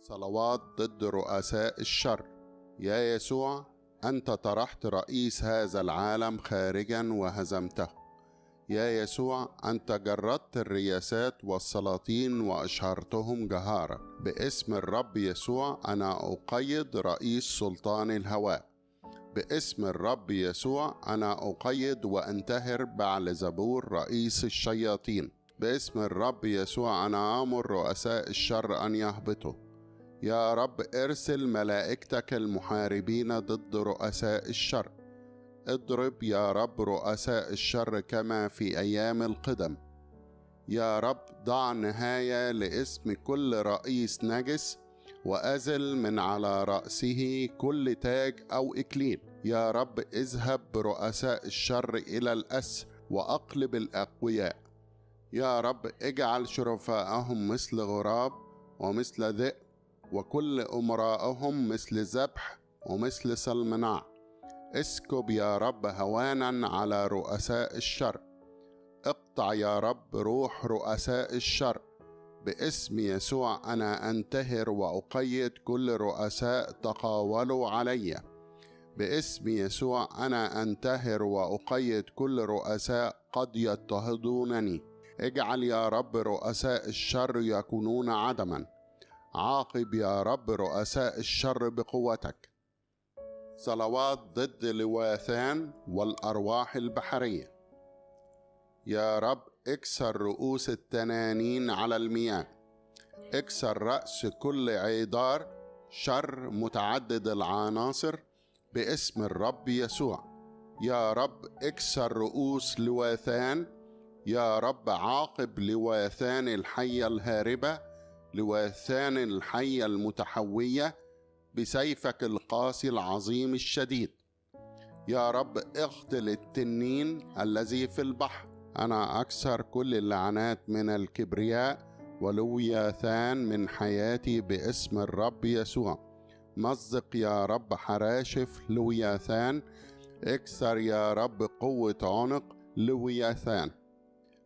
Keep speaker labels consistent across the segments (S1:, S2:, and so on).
S1: صلوات ضد رؤساء الشر. يا يسوع، أنت طرحت رئيس هذا العالم خارجا وهزمته. يا يسوع، أنت جردت الرياسات والسلاطين وأشهرتهم جهارا. باسم الرب يسوع أنا أقيد رئيس سلطان الهواء. باسم الرب يسوع أنا أقيد وأنتهر بعلزبور رئيس الشياطين. باسم الرب يسوع أنا آمر رؤساء الشر أن يهبطوا. يا رب، ارسل ملائكتك المحاربين ضد رؤساء الشر. اضرب يا رب رؤساء الشر كما في أيام القدم. يا رب، ضع نهاية لاسم كل رئيس نجس، وأزل من على رأسه كل تاج أو إكليل. يا رب، اذهب برؤساء الشر إلى الأسر وأقلب الأقوياء. يا رب، اجعل شرفاءهم مثل غراب ومثل ذئب، وكل أمراءهم مثل ذبح ومثل سلمناع. اسكب يا رب هوانا على رؤساء الشر. اقطع يا رب روح رؤساء الشر. باسم يسوع أنا أنتهر وأقيد كل رؤساء تقاولوا علي. باسم يسوع أنا أنتهر وأقيد كل رؤساء قد يضطهدونني. اجعل يا رب رؤساء الشر يكونون عدما. عاقب يا رب رؤساء الشر بقوتك. صلوات ضد لواثان والأرواح البحرية. يا رب، اكسر رؤوس التنانين على المياه. اكسر رأس كل عيدار شر متعدد العناصر باسم الرب يسوع. يا رب، اكسر رؤوس لواثان. يا رب، عاقب لواثان الحية الهاربة، لواثان الحية المتحوية بسيفك القاسي العظيم الشديد. يا رب، اقتل التنين الذي في البحر. أنا أكسر كل اللعنات من الكبرياء ولوياثان من حياتي باسم الرب يسوع. مزق يا رب حراشف لوياثان. اكسر يا رب قوة عنق لوياثان.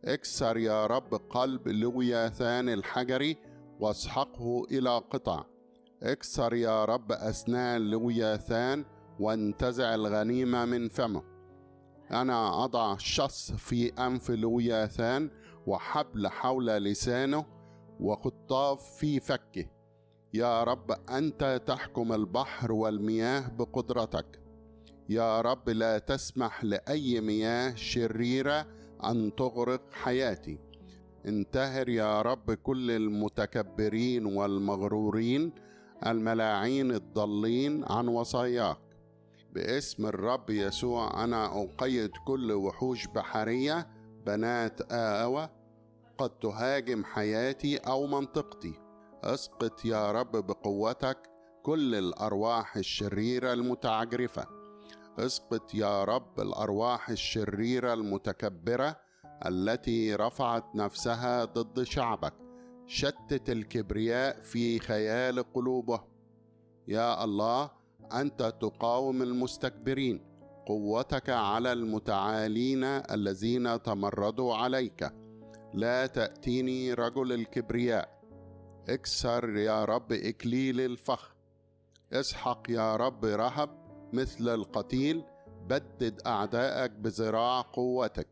S1: اكسر يا رب قلب لوياثان الحجري واسحقه إلى قطع. اكسر يا رب أسنان لوياثان وانتزع الغنيمة من فمه. أنا أضع شص في أنف لوياثان وحبل حول لسانه وخطاف في فكه. يا رب، أنت تحكم البحر والمياه بقدرتك. يا رب، لا تسمح لأي مياه شريرة أن تغرق حياتي. انتهر يا رب كل المتكبرين والمغرورين، الملاعين الضالين عن وصاياك. باسم الرب يسوع أنا أقيد كل وحوش بحرية بنات آوى قد تهاجم حياتي أو منطقتي. اسقط يا رب بقوتك كل الأرواح الشريرة المتعجرفة. اسقط يا رب الأرواح الشريرة المتكبرة التي رفعت نفسها ضد شعبك. شتت الكبرياء في خيال قلوبهم. يا الله، أنت تقاوم المستكبرين. قوتك على المتعالين الذين تمردوا عليك. لا تأتيني رجل الكبرياء. اكسر يا رب إكليل الفخر. اسحق يا رب رهب مثل القتيل. بدد أعدائك بذراع قوتك.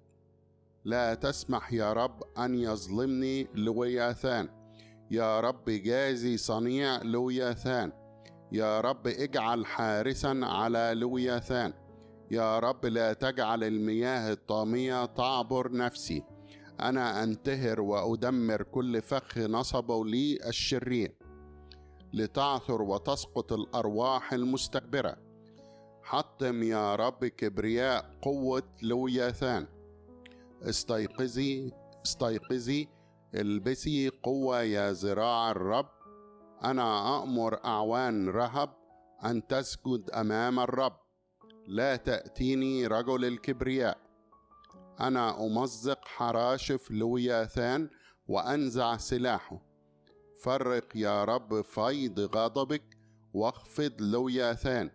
S1: لا تسمح يا رب أن يظلمني لوياثان. يا رب، جازي صنيع لوياثان. يا رب، اجعل حارسا على لوياثان. يا رب، لا تجعل المياه الطامية تعبر نفسي. أنا أنتهر وأدمر كل فخ نصبه لي الشرير، لتعثر وتسقط الأرواح المستكبرة. حطم يا رب كبرياء قوة لوياثان. استيقظي استيقظي، البسي قوة يا ذراع الرب. أنا أأمر أعوان رهب أن تسجد أمام الرب. لا تأتيني رجل الكبرياء. أنا أمزق حراشف لوياثان وأنزع سلاحه. فرق يا رب فيض غضبك واخفض لوياثان.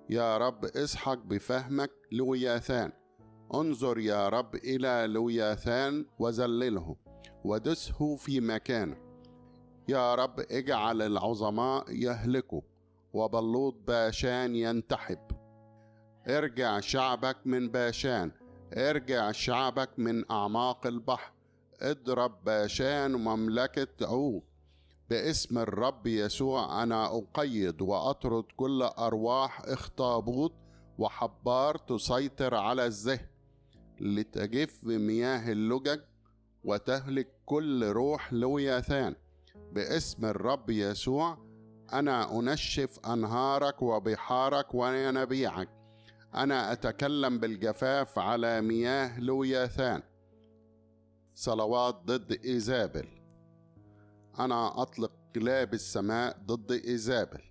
S1: يا رب، اسحق بفهمك لوياثان. انظر يا رب إلى لوياثان وذلله ودسه في مكانه. يا رب اجعل العظماء يهلكوا وبلوط باشان ينتحب. ارجع شعبك من باشان، ارجع شعبك من أعماق البحر. اضرب باشان ومملكة عوج. باسم الرب يسوع أنا أقيد وأطرد كل أرواح اخطابوط وحبار تسيطر على الذهن، لتجف مياه اللجج وتهلك كل روح لوياثان. باسم الرب يسوع أنا أنشف أنهارك وبحارك وينابيعك. أنا أتكلم بالجفاف على مياه لوياثان. صلوات ضد إيزابل. أنا أطلق كلاب السماء ضد إيزابل.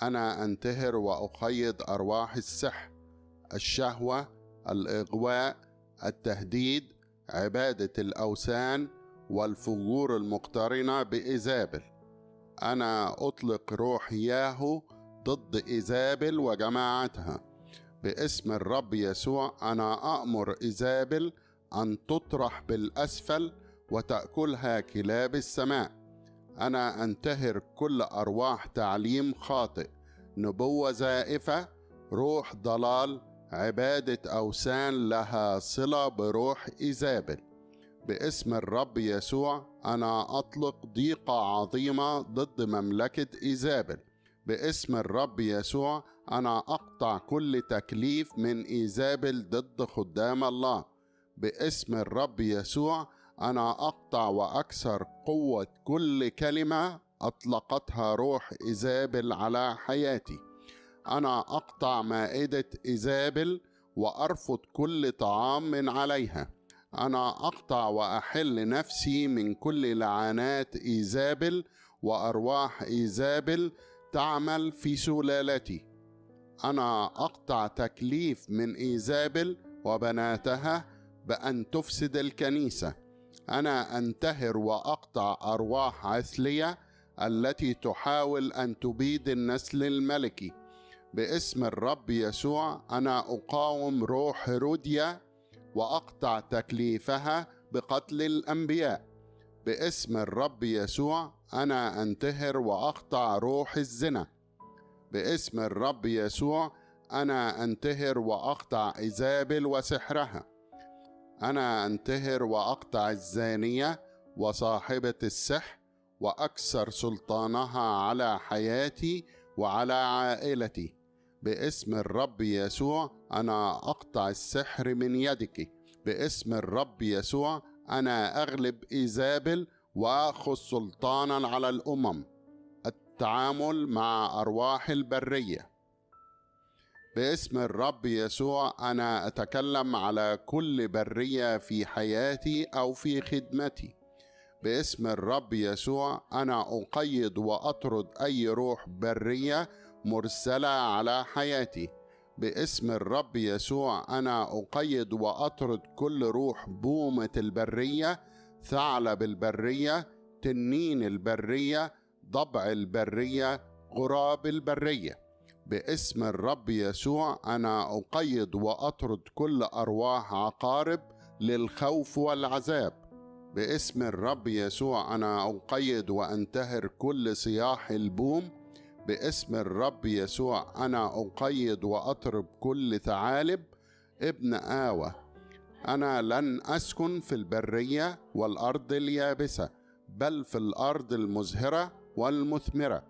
S1: أنا أنتهر وأقيد أرواح السحر، الشهوة، الإغواء، التهديد، عبادة الأوثان والفجور المقترنة بإيزابل. أنا أطلق روح ياهو ضد إيزابل وجماعتها. باسم الرب يسوع أنا أأمر إيزابل أن تطرح بالأسفل وتأكلها كلاب السماء. أنا أنتهر كل أرواح تعليم خاطئ، نبوة زائفة، روح ضلال، عبادة أوثان لها صلة بروح إيزابل. باسم الرب يسوع أنا أطلق ضيقة عظيمة ضد مملكة إيزابل. باسم الرب يسوع أنا أقطع كل تكليف من إيزابل ضد خدام الله. باسم الرب يسوع أنا أقطع وأكسر قوة كل كلمة أطلقتها روح إيزابل على حياتي. أنا أقطع مائدة إيزابل وأرفض كل طعام من عليها. أنا أقطع وأحل نفسي من كل لعنات إيزابل وأرواح إيزابل تعمل في سلالتي. أنا أقطع تكليف من إيزابل وبناتها بأن تفسد الكنيسة. أنا أنتهر وأقطع أرواح عثلية التي تحاول أن تبيد النسل الملكي. باسم الرب يسوع أنا أقاوم روح هيروديا وأقطع تكليفها بقتل الأنبياء. باسم الرب يسوع أنا أنتهر وأقطع روح الزنا. باسم الرب يسوع أنا أنتهر وأقطع إيزابل وسحرها. أنا أنتهر وأقطع الزانية وصاحبة السحر وأكسر سلطانها على حياتي وعلى عائلتي. باسم الرب يسوع أنا أقطع السحر من يدك. باسم الرب يسوع أنا أغلب إيزابل وأخذ سلطانا على الأمم. التعامل مع أرواح البرية. باسم الرب يسوع أنا أتكلم على كل برية في حياتي أو في خدمتي. باسم الرب يسوع أنا أقيد وأطرد أي روح برية مرسلة على حياتي. باسم الرب يسوع أنا أقيد وأطرد كل روح بومة البرية، ثعلب البرية، تنين البرية، ضبع البرية، غراب البرية. باسم الرب يسوع أنا أقيد وأطرد كل أرواح عقارب للخوف والعذاب. باسم الرب يسوع أنا أقيد وأنتهر كل صياح البوم. باسم الرب يسوع أنا أقيد وأطرد كل ثعالب ابن آوى. أنا لن أسكن في البرية والأرض اليابسة، بل في الأرض المزهرة والمثمرة.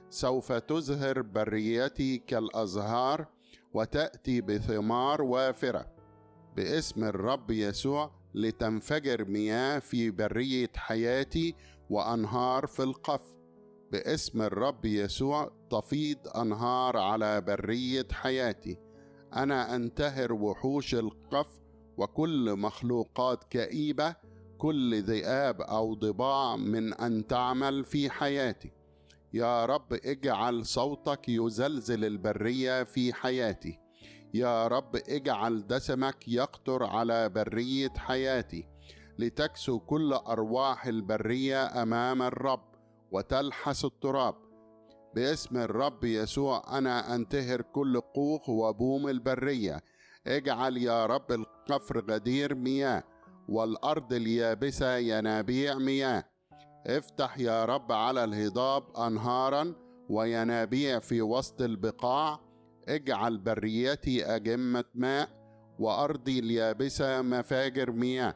S1: سوف تزهر بريتي كالأزهار وتأتي بثمار وافرة. باسم الرب يسوع لتنفجر مياه في برية حياتي وأنهار في القفر. باسم الرب يسوع تفيض أنهار على برية حياتي. أنا أنتهر وحوش القفر وكل مخلوقات كئيبة، كل ذئاب أو ضباع من أن تعمل في حياتي. يا رب اجعل صوتك يزلزل البرية في حياتي. يا رب اجعل دسمك يقطر على برية حياتي، لتكسو كل أرواح البرية أمام الرب وتلحس التراب. باسم الرب يسوع أنا أنتهر كل قوق وبوم البرية. اجعل يا رب القفر غدير مياه والأرض اليابسة ينابيع مياه. افتح يا رب على الهضاب أنهارا وينابيع في وسط البقاع. اجعل بريتي أجمة ماء وأرضي اليابسة مفاجر مياه.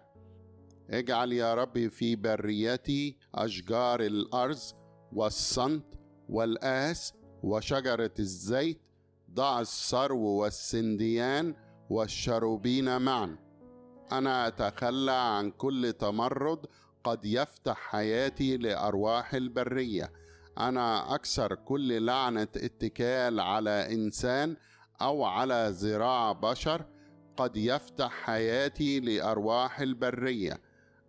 S1: اجعل يا رب في بريتي أشجار الأرز والصنت والآس وشجرة الزيت. ضع السرو والسنديان والشروبين معا. أنا أتخلى عن كل تمرد قد يفتح حياتي لأرواح البرية. أنا أكسر كل لعنة اتكال على إنسان أو على ذراع بشر قد يفتح حياتي لأرواح البرية.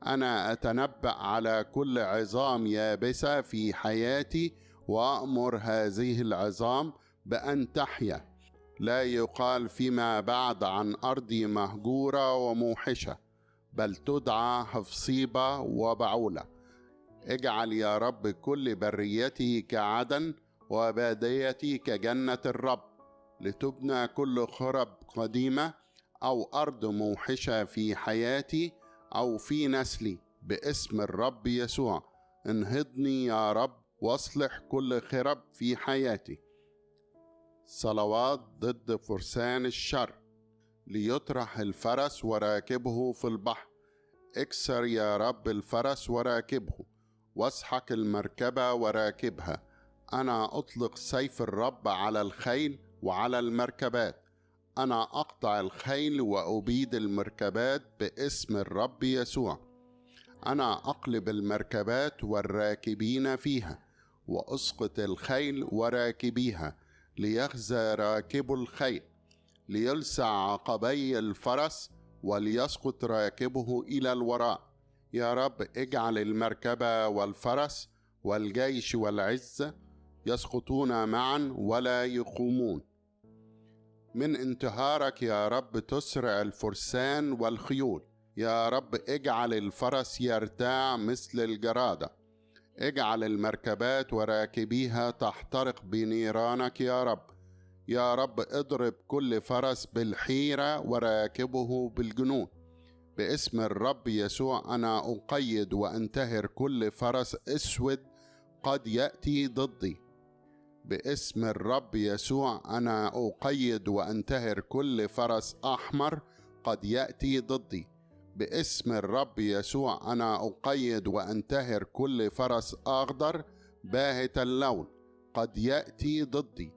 S1: أنا أتنبأ على كل عظام يابسة في حياتي وأأمر هذه العظام بأن تحيا. لا يقال فيما بعد عن أرضي مهجورة وموحشة، بل تدعى حفصيبة وبعولة. اجعل يا رب كل بريتي كعدن وباديتي كجنة الرب، لتبنى كل خرب قديمة أو أرض موحشة في حياتي أو في نسلي باسم الرب يسوع. انهضني يا رب واصلح كل خرب في حياتي. صلوات ضد فرسان الشر. ليطرح الفرس وراكبه في البحر. اكسر يا رب الفرس وراكبه، واسحق المركبة وراكبها. أنا أطلق سيف الرب على الخيل وعلى المركبات. أنا أقطع الخيل وأبيد المركبات باسم الرب يسوع. أنا أقلب المركبات والراكبين فيها، وأسقط الخيل وراكبيها، ليخزى راكب الخيل، ليلسع عقبي الفرس، وليسقط راكبه إلى الوراء. يا رب اجعل المركبة والفرس والجيش والعزة يسقطون معا ولا يقومون. من انتهارك يا رب تسرع الفرسان والخيول. يا رب اجعل الفرس يرتاع مثل الجرادة. اجعل المركبات وراكبيها تحترق بنيرانك يا رب. يا رب اضرب كل فرس بالحيرة وراكبه بالجنون. باسم الرب يسوع أنا أقيد وأنتهر كل فرس أسود قد يأتي ضدي. باسم الرب يسوع أنا أقيد وأنتهر كل فرس أحمر قد يأتي ضدي. باسم الرب يسوع أنا أقيد وأنتهر كل فرس أخضر باهت اللون قد يأتي ضدي.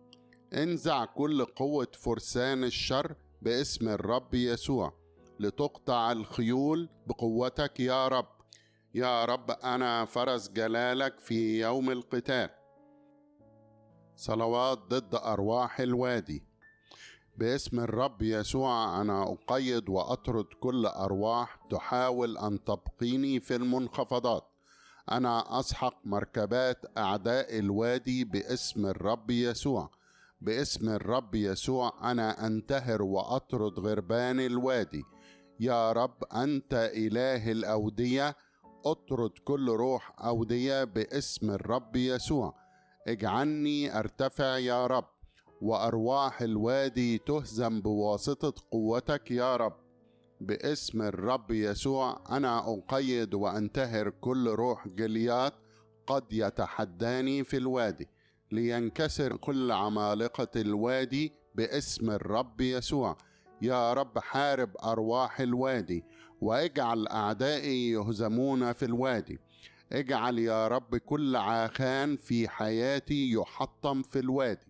S1: انزع كل قوة فرسان الشر باسم الرب يسوع، لتقطع الخيول بقوتك يا رب. يا رب أنا فرس جلالك في يوم القتال. صلوات ضد أرواح الوادي. باسم الرب يسوع أنا أقيد وأطرد كل أرواح تحاول أن تبقيني في المنخفضات. أنا أسحق مركبات أعداء الوادي باسم الرب يسوع. باسم الرب يسوع أنا أنتهر وأطرد غربان الوادي. يا رب أنت إله الأودية، أطرد كل روح أودية باسم الرب يسوع. اجعلني أرتفع يا رب، وأرواح الوادي تهزم بواسطة قوتك يا رب. باسم الرب يسوع أنا أقيد وأنتهر كل روح جليات قد يتحداني في الوادي، لينكسر كل عمالقة الوادي باسم الرب يسوع. يا رب حارب أرواح الوادي، واجعل أعدائي يهزمون في الوادي. اجعل يا رب كل عاخان في حياتي يحطم في الوادي.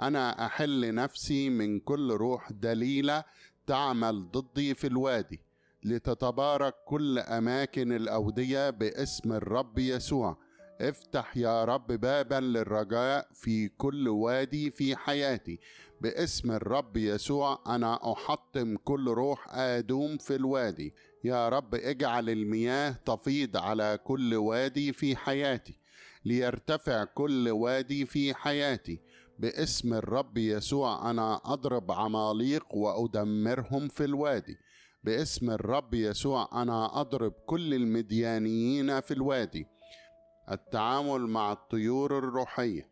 S1: أنا أحل نفسي من كل روح دليلة تعمل ضدي في الوادي، لتتبارك كل أماكن الأودية باسم الرب يسوع. افتح يا رب بابا للرجاء في كل وادي في حياتي. باسم الرب يسوع أنا أحطم كل روح آدوم في الوادي. يا رب اجعل المياه تفيض على كل وادي في حياتي، ليرتفع كل وادي في حياتي. باسم الرب يسوع أنا أضرب عماليق وأدمرهم في الوادي. باسم الرب يسوع أنا أضرب كل المديانيين في الوادي. التعامل مع الطيور الروحية.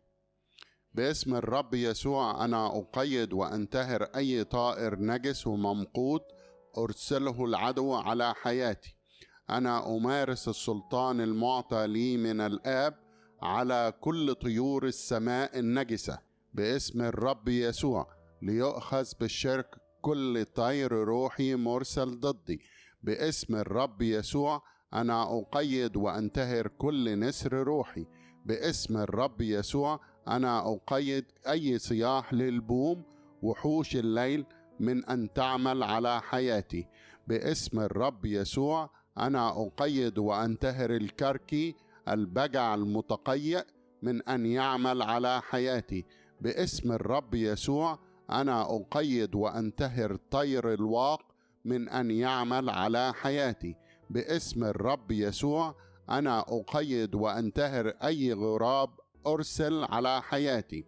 S1: باسم الرب يسوع أنا أقيد وأنتهر أي طائر نجس وممقوت أرسله العدو على حياتي. أنا أمارس السلطان المعطى لي من الآب على كل طيور السماء النجسة باسم الرب يسوع، ليؤخذ بالشرك كل طير روحي مرسل ضدي باسم الرب يسوع. أنا أقيد وأنتهر كل نسر روحي باسم الرب يسوع. أنا أقيد أي صياح للبوم وحوش الليل من أن تعمل على حياتي باسم الرب يسوع. أنا أقيد وأنتهر الكركي البجع المتقيأ من أن يعمل على حياتي باسم الرب يسوع. أنا أقيد وأنتهر طير الواق من أن يعمل على حياتي باسم الرب يسوع. أنا أقيد وأنتهر أي غراب أرسل على حياتي.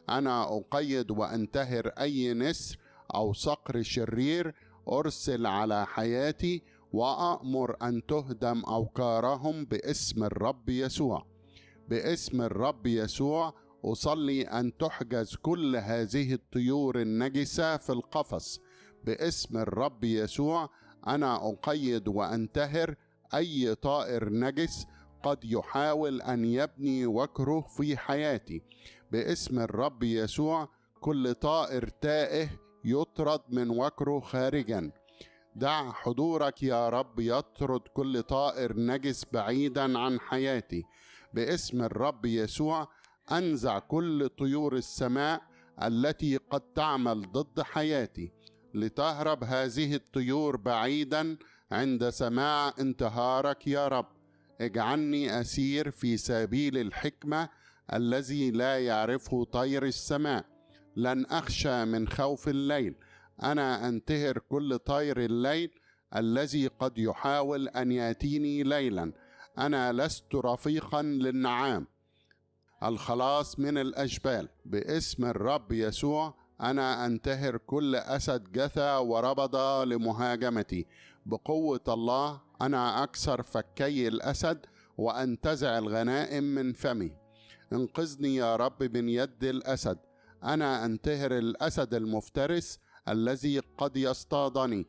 S1: أنا أقيد وأنتهر أي نسر أو صقر شرير أرسل على حياتي، وأأمر أن تهدم أوكارهم باسم الرب يسوع. باسم الرب يسوع أصلي أن تحجز كل هذه الطيور النجسة في القفص باسم الرب يسوع. أنا أقيد وأنتهر أي طائر نجس قد يحاول أن يبني وكره في حياتي باسم الرب يسوع. كل طائر تائه يطرد من وكره خارجا. دع حضورك يا رب يطرد كل طائر نجس بعيدا عن حياتي باسم الرب يسوع. أنزع كل طيور السماء التي قد تعمل ضد حياتي، لتهرب هذه الطيور بعيدا عند سماع انتهارك يا رب. اجعلني أسير في سبيل الحكمة الذي لا يعرفه طير السماء. لن أخشى من خوف الليل. أنا أنتهر كل طير الليل الذي قد يحاول أن يأتيني ليلا. أنا لست رفيقا للنعام. الخلاص من الأشبال باسم الرب يسوع. أنا أنتهر كل أسد جثى وربض لمهاجمتي بقوة الله. أنا أكسر فكي الأسد وأنتزع الغنائم من فمي. انقذني يا رب من يد الأسد. أنا أنتهر الأسد المفترس الذي قد يصطادني.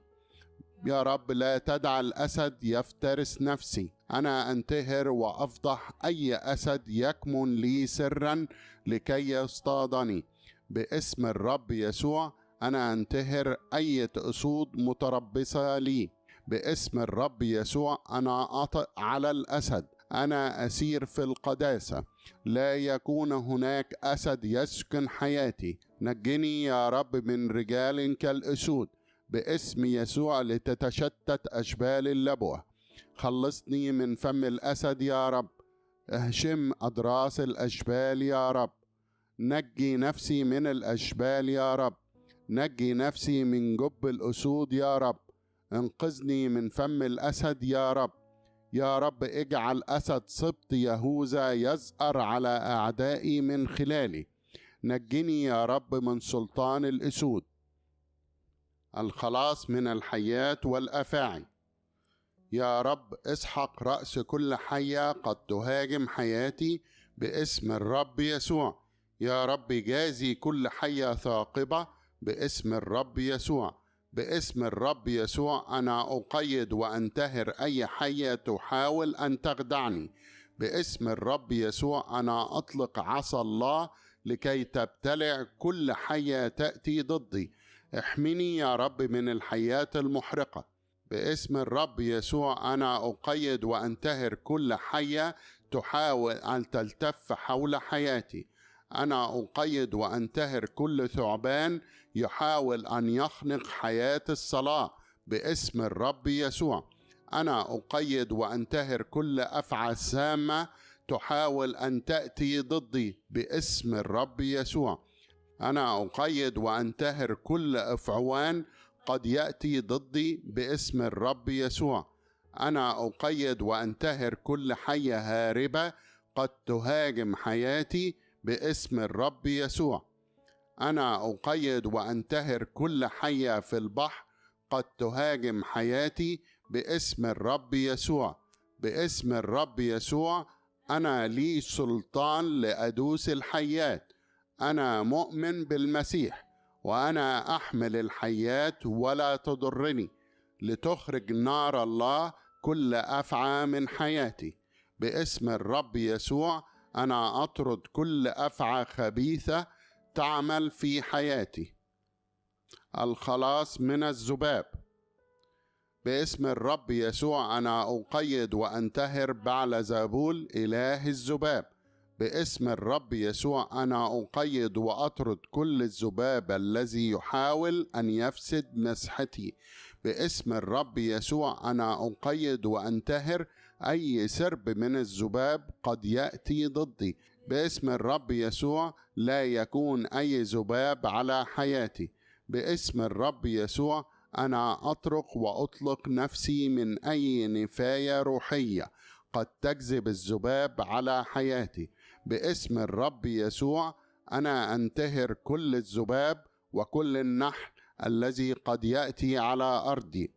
S1: يا رب لا تدع الأسد يفترس نفسي. أنا أنتهر وأفضح أي أسد يكمن لي سرا لكي يصطادني باسم الرب يسوع. أنا أنتهر أي أسود متربصة لي باسم الرب يسوع. أنا أطأ على الأسد. أنا أسير في القداسة، لا يكون هناك أسد يسكن حياتي. نجني يا رب من رجال كالأسود باسم يسوع، لتتشتت أشبال اللبوة. خلصني من فم الأسد يا رب. اهشم أضراس الأشبال يا رب. نجي نفسي من الأشبال يا رب. نجي نفسي من جب الأسود يا رب. انقذني من فم الأسد يا رب. يا رب اجعل أسد سبط يهوذا يزأر على أعدائي من خلالي. نجني يا رب من سلطان الأسود. الخلاص من الحيات والأفاعي. يا رب اسحق رأس كل حية قد تهاجم حياتي باسم الرب يسوع. يا رب جازي كل حية ثاقبة باسم الرب يسوع. باسم الرب يسوع أنا أقيد وأنتهر أي حية تحاول أن تخدعني. باسم الرب يسوع أنا أطلق عصا الله لكي تبتلع كل حية تأتي ضدي. احمني يا رب من الحيات المحرقة. باسم الرب يسوع أنا أقيد وأنتهر كل حية تحاول أن تلتف حول حياتي. أنا أقيد وأنتهر كل ثعبان يحاول أن يخنق حياة الصلاة باسم الرب يسوع. أنا أقيد وأنتهر كل أفعى سامة تحاول أن تأتي ضدي باسم الرب يسوع. أنا أقيد وأنتهر كل أفعوان قد يأتي ضدي باسم الرب يسوع. أنا أقيد وأنتهر كل حية هاربة قد تهاجم حياتي باسم الرب يسوع. أنا أقيد وأنتهر كل حية في البحر قد تهاجم حياتي باسم الرب يسوع. باسم الرب يسوع أنا لي سلطان لأدوس الحيات. أنا مؤمن بالمسيح وأنا أحمل الحيات ولا تضرني، لتخرج نار الله كل أفعى من حياتي. باسم الرب يسوع أنا أطرد كل أفعى خبيثة تعمل في حياتي. الخلاص من الذباب. باسم الرب يسوع أنا أقيد وأنتهر بعلزبول إله الذباب. باسم الرب يسوع أنا أقيد وأطرد كل الذباب الذي يحاول أن يفسد مسحتي. باسم الرب يسوع أنا أقيد وأنتهر أي سرب من الذباب قد يأتي ضدي. باسم الرب يسوع لا يكون أي ذباب على حياتي. باسم الرب يسوع أنا أطرق وأطلق نفسي من أي نفاية روحية قد تجذب الذباب على حياتي. باسم الرب يسوع أنا أنتهر كل الذباب وكل النحل الذي قد يأتي على أرضي.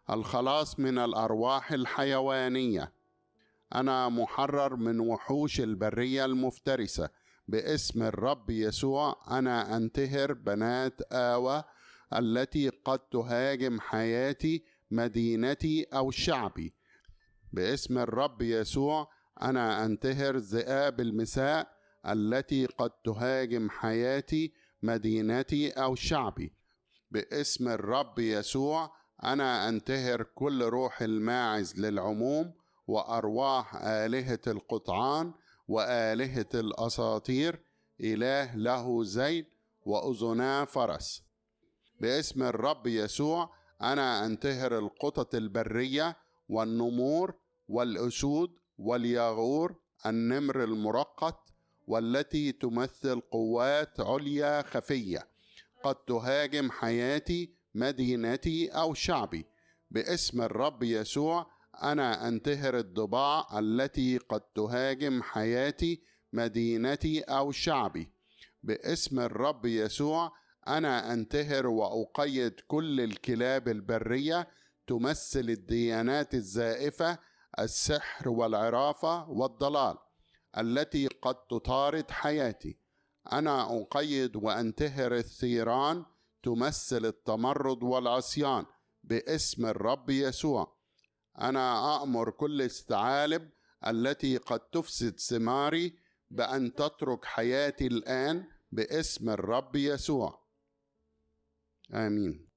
S1: الخلاص من الأرواح الحيوانية. أنا محرر من وحوش البرية المفترسة. باسم الرب يسوع أنا أنتهر بنات آوى التي قد تهاجم حياتي، مدينتي أو شعبي. باسم الرب يسوع أنا أنتهر ذئاب المساء التي قد تهاجم حياتي، مدينتي أو شعبي. باسم الرب يسوع أنا أنتهر كل روح الماعز للعموم وأرواح آلهة القطعان وآلهة الأساطير، إله له ذيل وأذنا فرس. باسم الرب يسوع أنا أنتهر القطط البرية والنمور والأسود والياغور، النمر المرقط، والتي تمثل قوات عليا خفية قد تهاجم حياتي، مدينتي أو شعبي. باسم الرب يسوع أنا أنتهر الضباع التي قد تهاجم حياتي، مدينتي أو شعبي. باسم الرب يسوع أنا أنتهر وأقيد كل الكلاب البرية تمثل الديانات الزائفة، السحر والعرافة والضلال التي قد تطارد حياتي. أنا أقيد وأنتهر الثيران تمثل التمرد والعصيان. باسم الرب يسوع أنا أأمر كل الثعالب التي قد تفسد ثماري بأن تترك حياتي الآن باسم الرب يسوع. آمين.